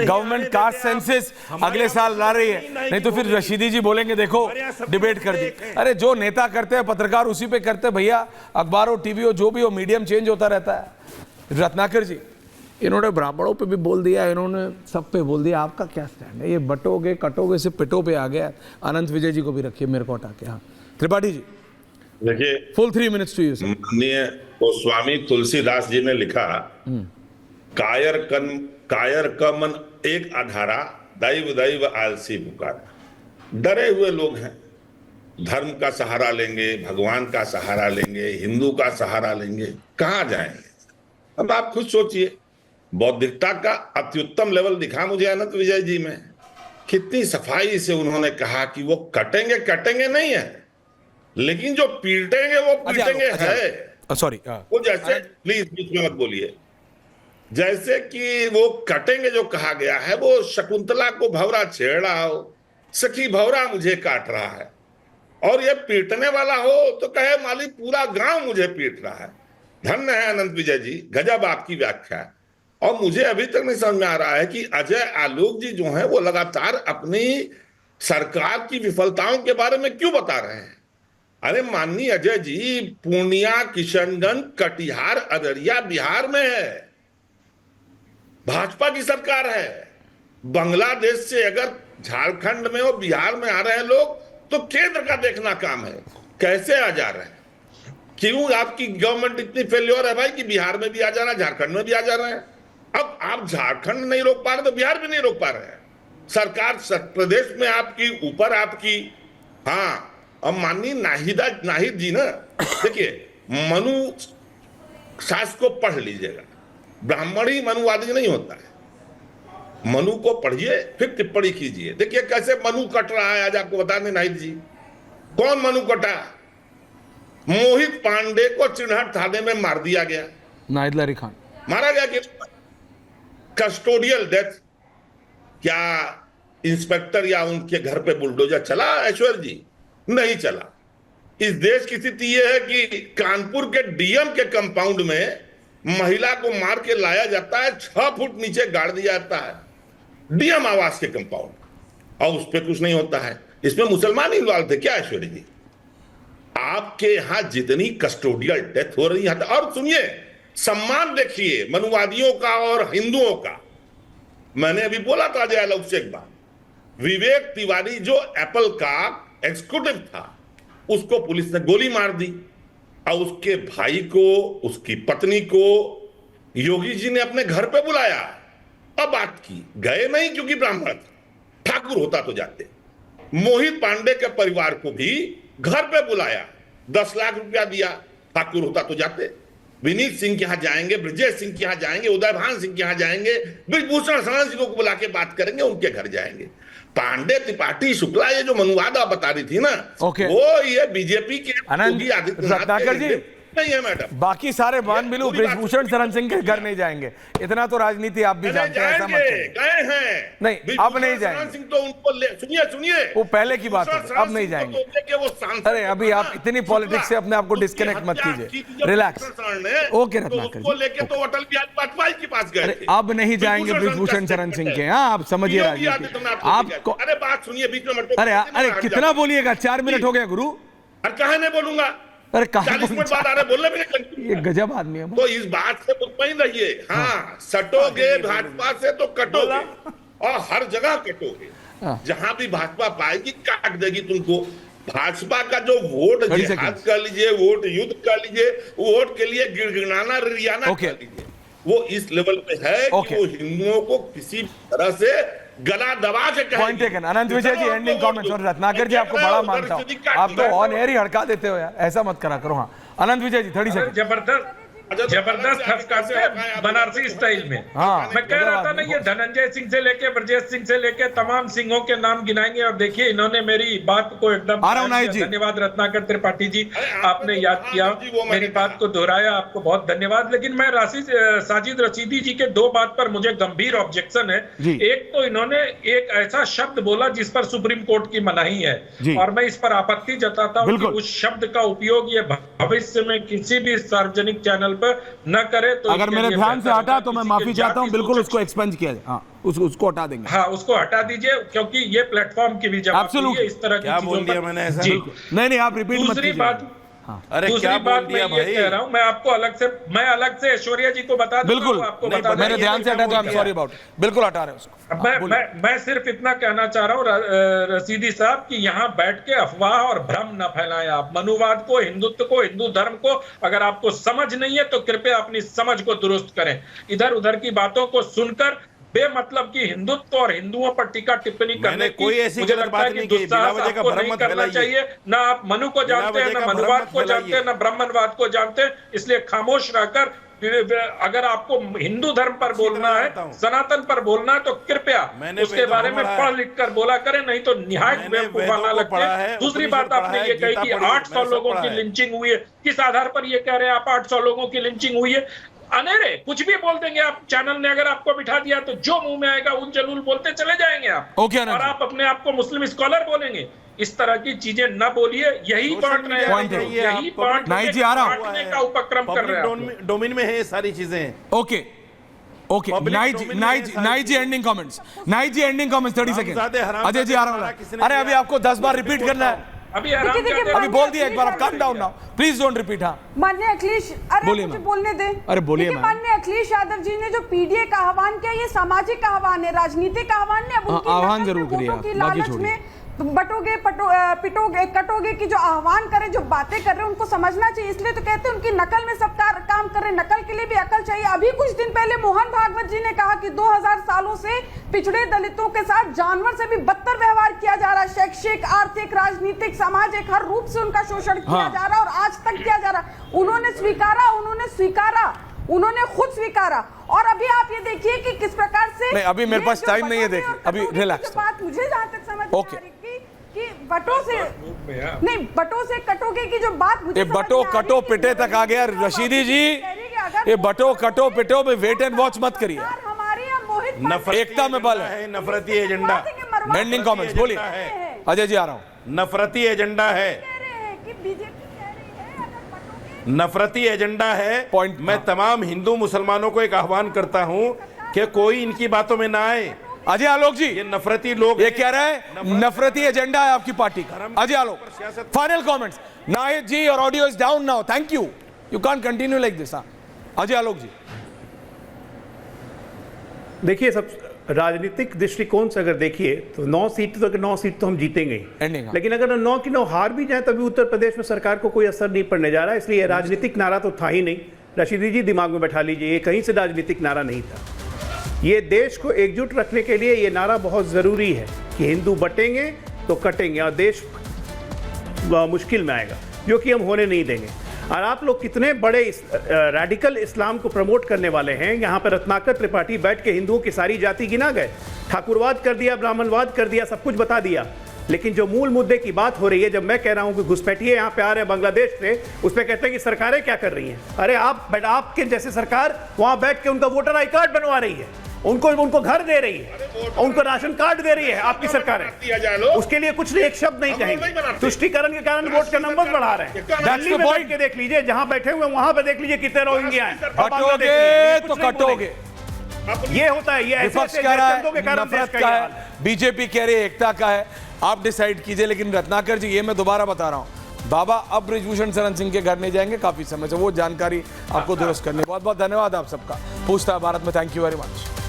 Government caste census अगले साल ला रही है, नहीं तो फिर रशीदी जी बोलेंगे देखो डिबेट कर दी। अरे जो नेता करते हैं पत्रकार उसी पे करते हैं भैया, अखबार हो टीवी हो जो भी हो, मीडियम चेंज होता रहता है। रत्नाकर जी, इन्होंने ब्राह्मणों पे भी बोल दिया, इन्होंने सब पे बोल दिया, आपका क्या स्टैंड है? ये बटोगे कटोगे से पिटो पे आ गया। अनंत विजय जी को भी रखिए, मेरे को हटा के। हाँ त्रिपाठी जी, देखिए full 3 minutes to you sir. माननीय गोस्वामी तुलसीदास जी ने लिखा, कायर का मन एक आधारा, दैव दैव आलसी पुकारा। डरे हुए लोग हैं, धर्म का सहारा लेंगे, भगवान का सहारा लेंगे, हिंदू का सहारा लेंगे, कहां जाएंगे? अब आप खुद सोचिए, बौद्धिकता का अत्युत्तम लेवल दिखा मुझे अनंत विजय जी में। कितनी सफाई से उन्होंने कहा कि वो कटेंगे नहीं है, लेकिन जो पीटेंगे वो पीटेंगे है। सॉरी, वो जैसे, प्लीज बीच में मत बोलिए, जैसे कि वो कटेंगे जो कहा गया है, वो शकुंतला को भंवरा छेड़ रहा हो, सखी भंवरा मुझे काट रहा है, और ये पीटने वाला हो तो कहे माली पूरा गांव मुझे पीट रहा है। धन्य है अनंत विजय जी, गजब आपकी व्याख्या है। और मुझे अभी तक नहीं समझ में आ रहा है कि अजय आलोक जी जो है वो लगातार अपनी सरकार की विफलताओं के बारे में क्यों बता रहे हैं। अरे माननीय अजय जी, पूर्णिया, किशनगंज, कटिहार, अररिया बिहार में है, भाजपा की सरकार है। बांग्लादेश से अगर झारखंड में और बिहार में आ रहे हैं लोग, तो केंद्र का देखना काम है, कैसे आ जा रहे हैं। क्यों आपकी गवर्नमेंट इतनी फेल्योर है भाई कि बिहार में भी आ जा रहा है, झारखंड में भी आ जा रहे हैं। अब आप झारखंड नहीं रोक पा रहे तो बिहार भी नहीं रोक पा रहे हैं। सरकार प्रदेश में आपकी, ऊपर आपकी। हाँ, अब माननीय नाहिद जी ना, देखिए मनु शास्त्र को पढ़ लीजिएगा, ब्राह्मण ही मनुवादी नहीं होता है। मनु को पढ़िए फिर टिप्पणी कीजिए। देखिए कैसे मनु कट रहा है, आज आपको बता दें नाहिद जी। कौन मनु कटा? मोहित पांडे को चिन्हट थाने में मार दिया गया, नाहिद लारी खान मारा गया कि कस्टोडियल डेथ। क्या इंस्पेक्टर या उनके घर पे बुलडोजर चला ऐश्वर्य जी? नहीं चला। इस देश की स्थिति यह है कि कानपुर के डीएम के कंपाउंड में महिला को मार के लाया जाता है, 6 फुट नीचे गाड़ दिया जाता है डीएम आवास के कंपाउंड, और उस पर कुछ नहीं होता है। इसमें मुसलमान इन्वॉल्व थे क्या ऐश्वर्य जी? आपके यहां जितनी कस्टोडियल डेथ हो रही है, और सुनिए, सम्मान देखिए मनुवादियों का और हिंदुओं का। मैंने अभी बोला था जय आलोक से एक बार, विवेक तिवारी जो एप्पल का एग्जीक्यूटिव था, उसको पुलिस ने गोली मार दी, और उसके भाई को, उसकी पत्नी को योगी जी ने अपने घर पे बुलाया और बात की। गए नहीं क्योंकि ब्राह्मण था, ठाकुर होता तो जाते। मोहित पांडे के परिवार को भी घर पे बुलाया, 10 लाख रुपया दिया, ठाकुर होता तो जाते। विनीत सिंह के यहां जाएंगे, ब्रजेश सिंह के यहां जाएंगे, उदयभान सिंह के यहां जाएंगे, ब्रिजभूषण शरण सिंह को बुला के बात करेंगे, उनके घर जाएंगे। पांडे, त्रिपाठी, शुक्ला, ये जो मनुवाद आप बता रही थी ना, वो ये बीजेपी के योगी आदित्यनाथ जी नहीं है मैडम। बाकी सारे मान मिलू ब्रिजभूषण शरण सिंह के घर नहीं जाएंगे, इतना तो राजनीति आप भी जानते हैं। ऐसा मत कहिए। गए हैं नहीं, अब नहीं जाएंगे। सिंह तो उनको सुनिए, वो पहले की बात है, अब नहीं जाएंगे। अरे अभी आप इतनी पॉलिटिक्स से अपने आप को डिस्कनेक्ट मत कीजिए, रिलैक्स। ओके रत्नाकर जी, लेके तो अटल बिहारी वाजपेयी के पास गए थे। अब नहीं जाएंगे ब्रिजभूषण शरण सिंह के। हाँ, आप समझिए राजनीति आपको। अरे बात सुनिए, बीच में मत। अरे कितना बोलिएगा, 4 मिनट हो गया गुरु। अरे कहा नहीं बोलूंगा, अरे 40 मिनट बाद आ रहे, बोलने भी नहीं। ये गजब आदमी है। तो इस बात से मुतमईन रहिए। हाँ, सटोगे भाजपा से तो कटोगे, और हर जगह कटोगे। जहां भी भाजपा पाएगी काट देगी तुमको। भाजपा का जो वोट जिहाद कर लीजिए, वोट युद्ध कर लीजिए, वोट के लिए गिड़गिड़ाना रियाना कर लीजिए, वो इस लेवल पे है कि वो हिंदुओं को किसी तरह से गला दबा के पॉइंट टेकन। अनंत विजय जी एंडिंग कमेंट्स। और रत्नाकर जी आपको बड़ा मानता हूं, आप तो ऑन एयर ही हड़का देते हो यार, ऐसा मत करा करो। हाँ अनंत विजय जी 30 सेकंड। जबरदस्त हफ्ते बनारसी स्टाइल में। हाँ, मैं कह रहा था ना, ये धनंजय सिंह से लेके ब्रजेश सिंह से लेके तमाम सिंहों के नाम गिनाएंगे, और देखिए इन्होंने मेरी बात को एकदम धन्यवाद रत्नाकर त्रिपाठी जी, आपने याद किया, मेरी बात को दोहराया, आपको बहुत धन्यवाद। लेकिन मैं साजिद रशीदी जी के 2 बात पर मुझे गंभीर ऑब्जेक्शन है। एक तो इन्होंने एक ऐसा शब्द बोला जिस पर सुप्रीम कोर्ट की मनाही है, और मैं इस पर आपत्ति जताता हूं कि उस शब्द का उपयोग ये भविष्य में किसी भी सार्वजनिक चैनल न करे। तो अगर मेरे ध्यान से हटा तो मैं माफी चाहता हूं, बिल्कुल उसको एक्सपेंज किया जाए। हाँ उसको हटा देंगे। हाँ, उसको हटा दीजिए, क्योंकि ये प्लेटफॉर्म की भी जवाबदेही है इस तरह की क्या चीजों बोल दिया पर। मैंने ऐसा? जी। नहीं आप रिपीट मत दूसरी कीजिए। बात, अरे दूसरी क्या बात बोल मैं दिया ये भाई? कह रहा हूँ, मैं अलग से ऐश्वर्या जी को बता दूंगा, बिल्कुल वो आपको नहीं, बता मेरे देंगे। ध्यान से हटा दो, आई एम सॉरी अबाउट, बिल्कुल हटा रहे हैं उसको। मैं सिर्फ इतना कहना चाह रहा हूँ रशीदी साहब कि यहाँ बैठ के अफवाह और भ्रम न फैलाएं। आप मनुवाद को, हिंदुत्व को, हिंदू धर्म को अगर आपको समझ नहीं है तो कृपया अपनी समझ को दुरुस्त करें। इधर उधर की बातों को सुनकर बेमतलब की हिंदुत्व और हिंदुओं पर टीका टिप्पणी करने की कोई ऐसी मुझे गलत लगता बात है कि नहीं की, बिना दुस्साहस वजह का आपको भ्रम नहीं मत करना फैलाइए। चाहिए। ना आप मनु को जानते हैं, वजह ना का भ्रम मनुवाद मत को जानते हैं, फैलाइए। ना ब्राह्मणवाद को जानते हैं, इसलिए खामोश रहकर अगर आपको हिंदू धर्म पर बोलना है, सनातन पर बोलना है, तो कृपया उसके बारे में पढ़ लिख कर बोला करें, नहीं तो निहायत बेवकूफाना लगते हैं। दूसरी बात आपने ये कही कि 800 लोगों की लिंचिंग हुई है। किस आधार पर ये कह रहे हैं आप 800 लोगों की लिंचिंग हुई है? अनेरे कुछ भी बोल देंगे आप। चैनल ने अगर आपको बिठा दिया तो जो मुंह में आएगा उन जलूल बोलते चले जाएंगे आप। ओके आनंद और जी। आप अपने आप को मुस्लिम स्कॉलर बोलेंगे। इस तरह की चीजें न बोलिए। यही बांट रहे point है। हैं, यही बांट नहीं जी, आ रहा हूं। बांटने का उपक्रम कर रहे हैं आप लोग। डोमेन में है ये सारी चीजें। ओके Public नाइट domain में ये सारी जी एंडिंग कमेंट्स, नाइट जी ending comments 30 second. हरामजादे Ajay ji आ रहा किसी हूं। ने अरे अभी दिया। आपको 10 बार रिपीट करना है। अभी देखिए, अभी बोल दिया एक बार, आप calm down now please don't repeat. हाँ माननीय अखिलेश, अरे बोलिए मुझे मैम। बोलने दें। अरे बोलिए देखिए, मैम। माननीय अखिलेश यादव जी ने जो पीडीए का आह्वान किया, ये सामाजिक आह्वान है, राजनीतिक आह्वान नहीं। अब उनकी आह्वान नकल जरूर में करिए वोटों की आप, बाकी लालच छोड़िए। में बटोगे पिटोगे कटोगे की जो आह्वान करे, जो बातें कर रहे हैं, उनको समझना चाहिए। इसलिए तो कहते हैं उनकी नकल में सब काम कर रहे हैं। नकल के लिए भी अकल चाहिए। अभी कुछ दिन पहले मोहन भागवत जी ने कहा कि 2000 सालों से पिछड़े दलितों के साथ जानवर से भी बदतर व्यवहार किया जा रहा है। शैक्षिक, आर्थिक, राजनीतिक, सामाजिक हर रूप से उनका शोषण किया जा रहा है और आज तक किया जा रहा है। उन्होंने खुद स्वीकारा। और अभी आप ये देखिए कि किस प्रकार से नहीं, अभी मेरे पास टाइम नहीं है, बटोगे देखिए, और अभी कटोगे की रिलैक्स। जो बात मुझे जहां तक समझ में आ ओके। रही कि बटों से नहीं, बटों से कटोगे की जो बात मुझे ये समझ बटो में आ रही कटो है कि पिटे तक आ गया रशीदी जी। ये बटो कटो पिटो में वेट एंड वॉच मत करिए। हमारे यहाँ मोहित नफरती एकता में बल है। नफरती एजेंडा। एंडिंग कमेंट्स बोलिए। अजय जी आ रहा हूं। नफरती एजेंडा है, नफरती एजेंडा है। Point- मैं तमाम हिंदू मुसलमानों को एक आह्वान करता हूं कि कोई इनकी बातों में ना आए। अजय आलोक जी, ये नफरती लोग ये हैं। कह रहा है नफरती एजेंडा है आपकी पार्टी का। Ajay Alok, final comments. नाहिद जी, और audio is down now, thank you, you can't continue like this. Ajay Alok ji. देखिए, सब राजनीतिक दृष्टिकोण से अगर देखिए तो 9 सीट तो हम जीतेंगे ही। Ending, हाँ। लेकिन अगर 9 की 9 हार भी जाए तभी उत्तर प्रदेश में सरकार को कोई असर नहीं पड़ने जा रहा है। इसलिए राजनीतिक नारा तो था ही नहीं। रशीदी जी दिमाग में बैठा लीजिए, ये कहीं से राजनीतिक नारा नहीं था। ये देश को एकजुट रखने के लिए ये नारा बहुत ज़रूरी है कि हिंदू बटेंगे तो कटेंगे और देश मुश्किल में आएगा, जो कि हम होने नहीं देंगे। और आप लोग कितने बड़े रैडिकल इस्लाम को प्रमोट करने वाले हैं। यहाँ पर रत्नाकर त्रिपाठी बैठ के हिंदुओं की सारी जाति गिना गए, ठाकुरवाद कर दिया, ब्राह्मणवाद कर दिया, सब कुछ बता दिया। लेकिन जो मूल मुद्दे की बात हो रही है, जब मैं कह रहा हूँ कि घुसपैठिए यहाँ पे आ रहे हैं बांग्लादेश से, उसमें कहते हैं कि सरकारें क्या कर रही हैं। अरे आपके जैसे सरकार वहाँ बैठ के उनका वोटर आई कार्ड बनवा रही है, उनको घर दे रही है, उनको राशन कार्ड दे रही है आपकी सरकारें। उसके लिए कुछ नहीं, एक शब्द नहीं कहेंगे। तुष्टीकरण के कारण वोट के नंबर बढ़ा रहे हैं। दिल्ली में बैठ के देख लीजिए, जहां बैठे हुए वहां पे देख लीजिए कितने रोहिंग्या हैं। कटोगे तो कटोगे। ये होता है, ये ऐसे विपक्ष ऐसे कह रहा चंदों के है कारण देश नफरत का का ये है, हाल है। बीजेपी कह रही है एकता का है। आप डिसाइड कीजिए। लेकिन रत्नाकर जी, ये मैं दोबारा बता रहा हूं, बाबा अब ब्रिजभूषण शरण सिंह के घर नहीं जाएंगे काफी समय से, वो जानकारी आपको दुरुस्त करनी। बहुत बहुत धन्यवाद आप सबका। पूछता है भारत में, थैंक यू वेरी मच।